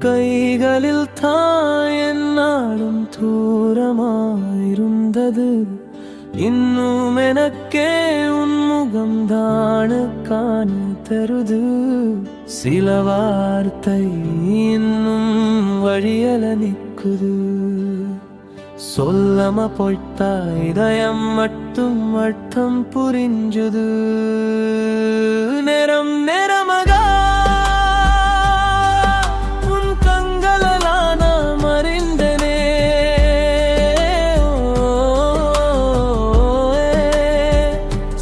கைகளில் தான் என்னாலும் தூரமாயிருந்தது. இன்னும் எனக்கே உன்முகம் தான காண தருது. சில வார்த்தை இன்னும் வழியல நிக்குது. சொல்லாம போய்ட்டா இதயம் மட்டும் அர்த்தம் புரிஞ்சுது. நேரம் நேரமாக உன் கண்களெல்லாம் நான் அறிந்தனே.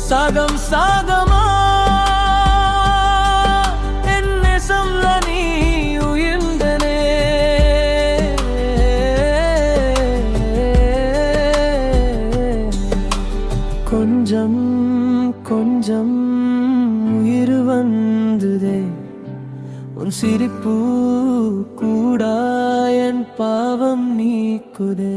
சாகம் சாகமா என்னை சொல்ல நீ உயிர்ந்தனே. கொஞ்சம் கொஞ்சம் உயிர் வந்ததே உன் சிரிப்பு கூட என் பாவம் நீக்குதே.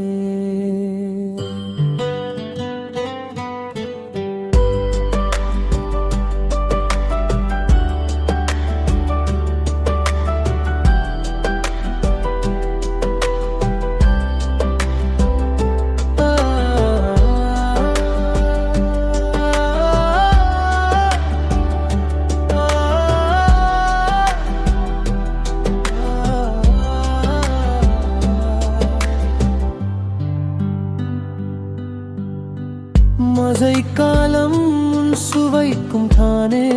மழை காலம் உன் சுவைக்கும் தானே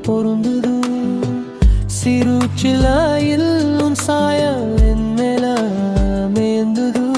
பொருந்தது. சிறு சிலையில் உன் சாயல்